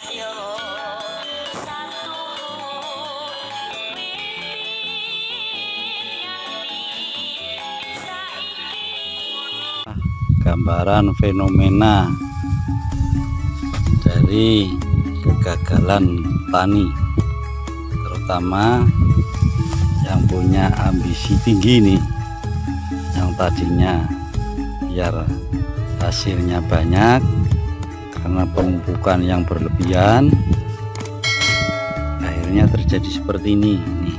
Gambaran fenomena dari kegagalan tani, terutama yang punya ambisi tinggi nih, yang tadinya biar hasilnya banyak karena pemupukan yang berlebihan, akhirnya terjadi seperti ini. Nih,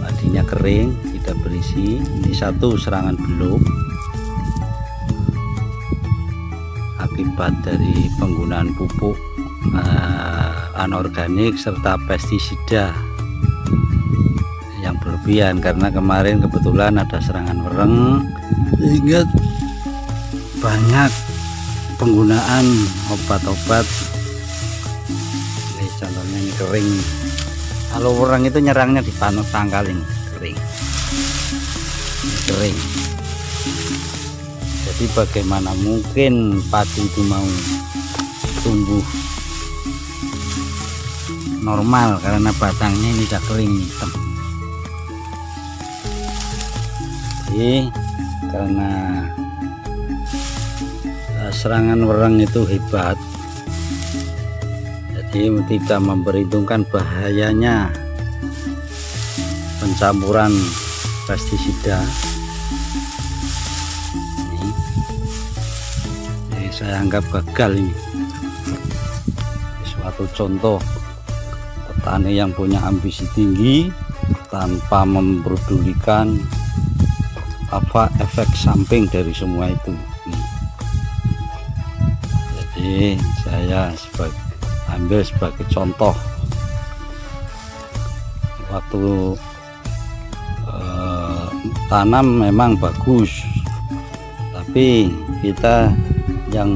tadinya kering, tidak berisi. Ini satu serangan beluk akibat dari penggunaan pupuk anorganik serta pestisida yang berlebihan, karena kemarin kebetulan ada serangan wereng sehingga banyak penggunaan obat-obat. Ini contohnya ini kering. Kalau wereng itu nyerangnya di panut tangkal ini kering. Ini kering. Jadi bagaimana mungkin padi itu mau tumbuh normal karena batangnya ini sudah kering hitam. Jadi karena serangan wereng itu hebat, jadi tidak memperhitungkan bahayanya pencampuran pestisida. Saya anggap gagal ini. Suatu contoh petani yang punya ambisi tinggi tanpa memperdulikan apa efek samping dari semua itu. Jadi saya ambil sebagai contoh, waktu tanam memang bagus, tapi kita yang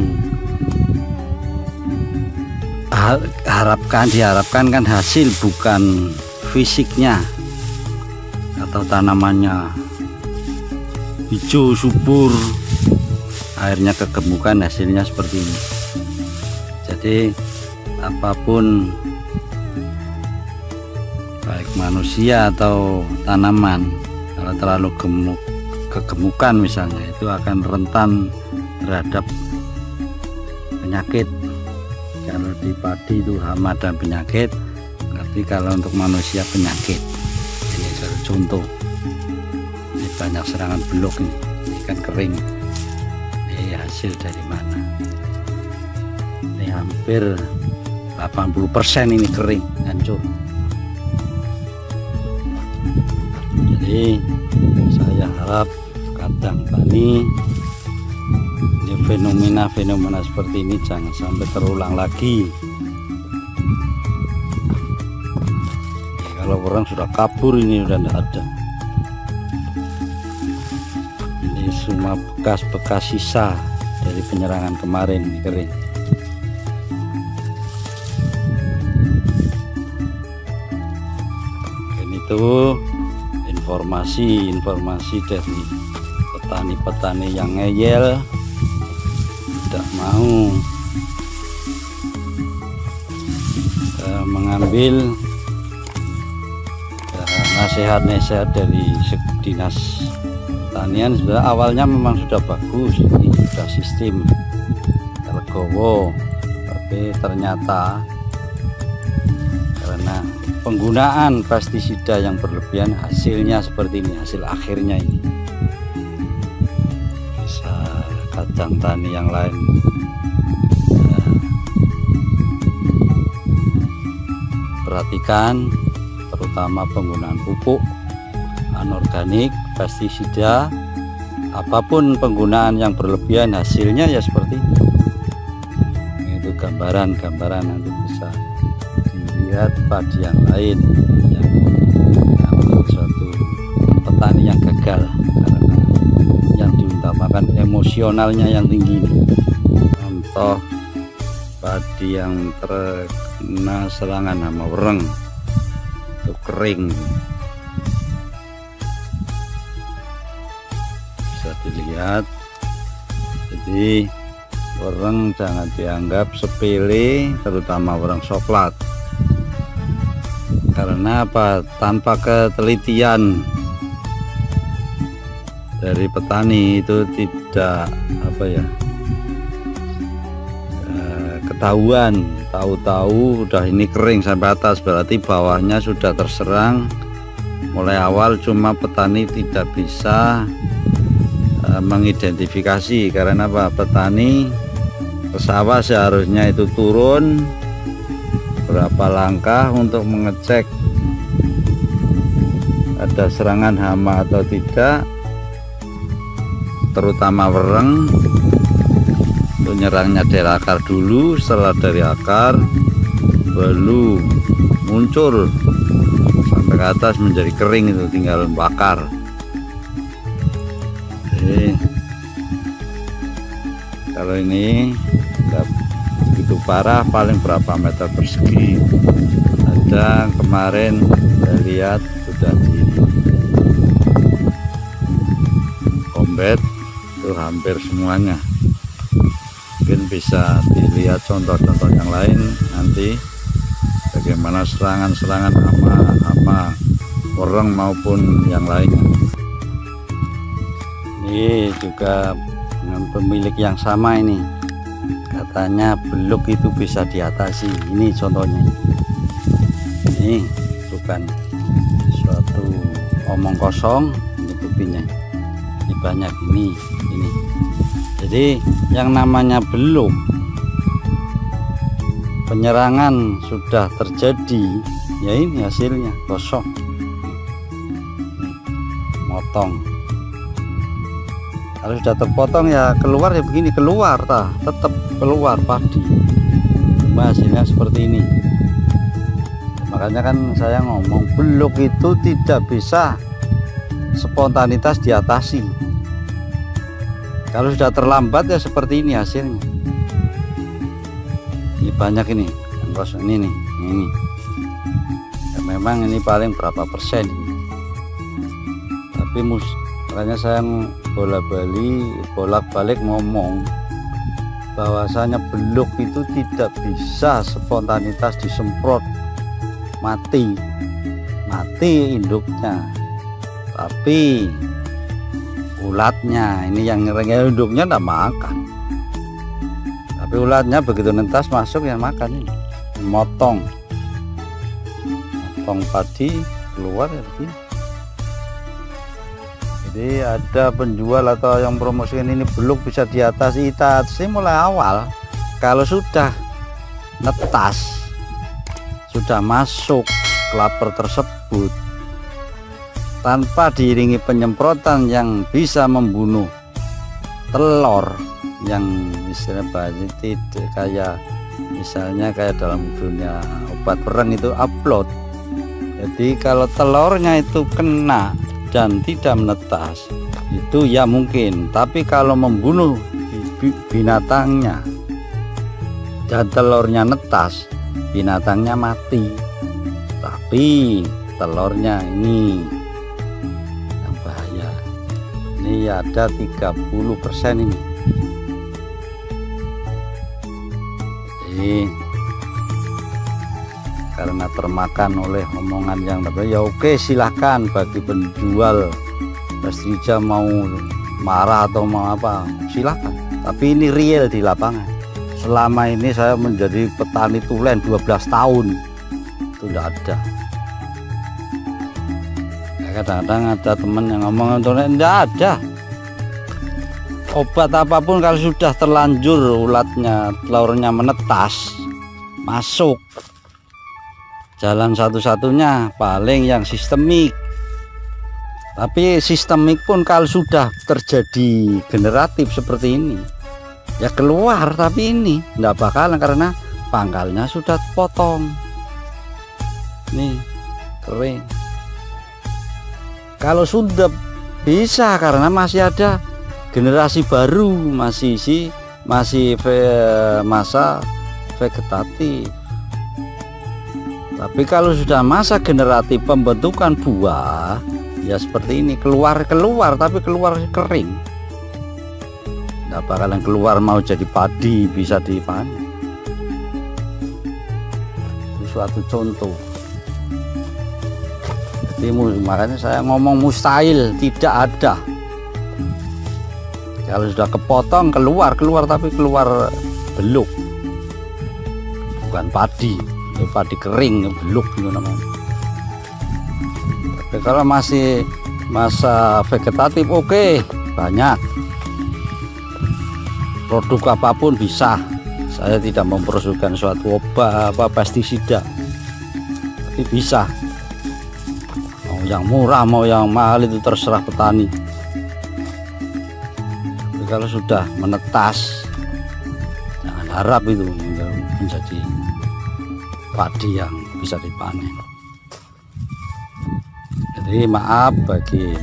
diharapkan kan hasil, bukan fisiknya atau tanamannya hijau subur, akhirnya kegemukan, hasilnya seperti ini. Jadi apapun, baik manusia atau tanaman, kalau terlalu kegemukan misalnya, itu akan rentan terhadap penyakit. Kalau di padi itu hama dan penyakit, tapi kalau untuk manusia penyakit. Ini satu contoh. Ini banyak serangan beluk ini kan kering. Ini hasil dari mana? Ini hampir 80% ini kering, hancur. Jadi saya harap kadang tani, fenomena seperti ini jangan sampai terulang lagi. Kalau orang sudah kabur ini udah tidak ada. Ini semua bekas-bekas sisa dari penyerangan kemarin, ini kering. Dan itu informasi dari petani-petani yang ngeyel, tidak mau mengambil nasihat-nasihat dari dinas pertanian. Sebenarnya awalnya memang sudah bagus, ini sudah sistem legowo, tapi ternyata karena penggunaan pestisida yang berlebihan, hasilnya seperti ini, hasil akhirnya ini. Kadang tani yang lain perhatikan, terutama penggunaan pupuk anorganik, pestisida, apapun penggunaan yang berlebihan, hasilnya ya seperti itu. Itu gambaran nanti bisa dilihat padi yang lain yang suatu petani yang gagal karena yang diutamakan emosionalnya yang tinggi. Contoh padi yang terkena serangan hama wereng itu kering, bisa dilihat. Jadi Wereng jangan dianggap sepele, terutama wereng coklat. Karena apa? Tanpa ketelitian dari petani itu tidak ketahuan, tahu-tahu udah ini kering sampai atas, berarti bawahnya sudah terserang mulai awal. Cuma petani tidak bisa mengidentifikasi. Karena apa? Petani ke sawah seharusnya itu turun berapa langkah untuk mengecek ada serangan hama atau tidak, terutama wereng. Untuk nyerangnya dari akar dulu, setelah dari akar baru muncul sampai ke atas menjadi kering, itu tinggal bakar. Jadi kalau ini enggak begitu parah, paling berapa meter persegi. Ada kemarin saya lihat sudah di kombet itu hampir semuanya. Mungkin bisa dilihat contoh-contoh yang lain nanti bagaimana serangan-serangan hama wereng maupun yang lainnya. Ini juga dengan pemilik yang sama ini, katanya beluk itu bisa diatasi. Ini contohnya, ini bukan suatu omong kosong, ini buktinya. Ini banyak ini. Jadi yang namanya beluk, penyerangan sudah terjadi, ya ini hasilnya kosong, motong. Kalau sudah terpotong ya keluar, ya begini keluar, tetap keluar padi. Cuma hasilnya seperti ini. Makanya kan saya ngomong beluk itu tidak bisa spontanitas diatasi. Kalau sudah terlambat ya seperti ini hasilnya. Ini banyak ini yang kosong ini ya, memang ini paling berapa persen, tapi makanya saya bolak-balik ngomong bahwasanya beluk itu tidak bisa spontanitas disemprot mati induknya, tapi ulatnya ini yang ngerengnya, induknya enggak makan, tapi ulatnya begitu nentas masuk yang makan ini, motong padi keluar ya begini. Jadi ada penjual atau yang promosikan ini beluk bisa diatasi mulai awal. Kalau sudah netas, sudah masuk klaper tersebut tanpa diiringi penyemprotan yang bisa membunuh telur, yang misalnya kayak misalnya kayak dalam dunia obat wereng itu upload. Jadi kalau telurnya itu kena dan tidak menetas itu ya mungkin, tapi kalau membunuh binatangnya dan telurnya netas, binatangnya mati, tapi telurnya ini yang bahaya. Ini ada 30% ini. Jadi karena termakan oleh omongan yang ya oke, silahkan bagi penjual prestija mau marah atau mau apa silahkan, tapi ini real di lapangan. Selama ini saya menjadi petani tulen 12 tahun itu tidak ada. Kadang-kadang ada teman yang ngomong tidak ada obat apapun kalau sudah terlanjur ulatnya telurnya menetas masuk, jalan satu-satunya paling yang sistemik. Tapi sistemik pun kalau sudah terjadi generatif seperti ini ya keluar, tapi ini enggak bakalan karena pangkalnya sudah potong. Nih kering. Kalau sudah bisa karena masih ada generasi baru, masih masa vegetatif. Tapi kalau sudah masa generatif pembentukan buah ya seperti ini, keluar tapi keluar kering. nggak bakalan keluar mau jadi padi bisa dipanen. Itu suatu contoh. Jadi makanya saya ngomong mustahil tidak ada. Kalau sudah kepotong keluar tapi keluar beluk, bukan padi, padi kering beluk itu namanya. Tapi kalau masih masa vegetatif oke, banyak produk apapun bisa. Saya tidak mempersukan suatu obat pestisida, tapi bisa. Mau yang murah mau yang mahal itu terserah petani. Tapi kalau sudah menetas, jangan harap itu menjadi padi yang bisa dipanen. Jadi maaf bagi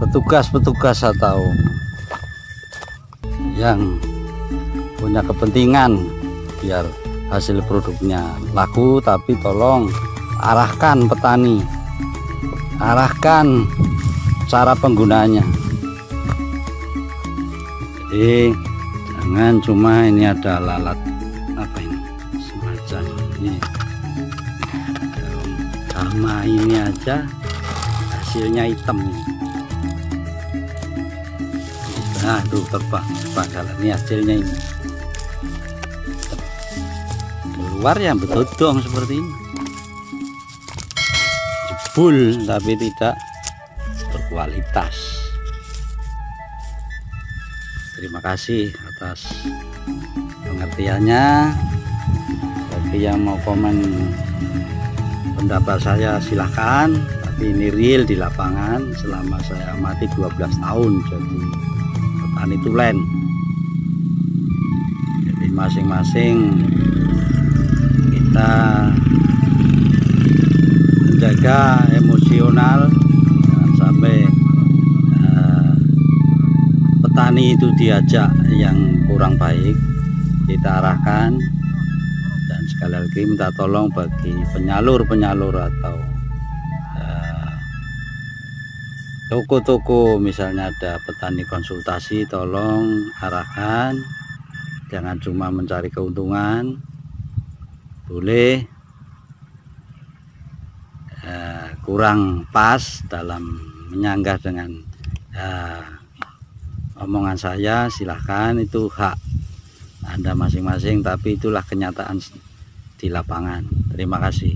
petugas-petugas atau yang punya kepentingan biar hasil produknya laku, tapi tolong arahkan petani, arahkan cara penggunanya. Jadi jangan cuma ini ada lalat apa ini semacam ini sama ini aja hasilnya hitam. Nah tuh terbang ini hasilnya ini keluar yang betodong seperti ini, jebul tapi tidak berkualitas. Terima kasih atas pengertiannya. Bagi yang mau komen pendapat saya silahkan, tapi ini real di lapangan selama saya amati 12 tahun jadi petani tulen. Jadi masing-masing kita menjaga emosional, jangan sampai petani itu diajak yang kurang baik, kita arahkan. Dan sekali lagi minta tolong bagi penyalur-penyalur atau toko-toko, misalnya ada petani konsultasi, tolong arahkan, jangan cuma mencari keuntungan. Boleh kurang pas dalam menyanggah dengan omongan saya, silahkan, itu hak Anda masing-masing, tapi itulah kenyataan di lapangan. Terima kasih.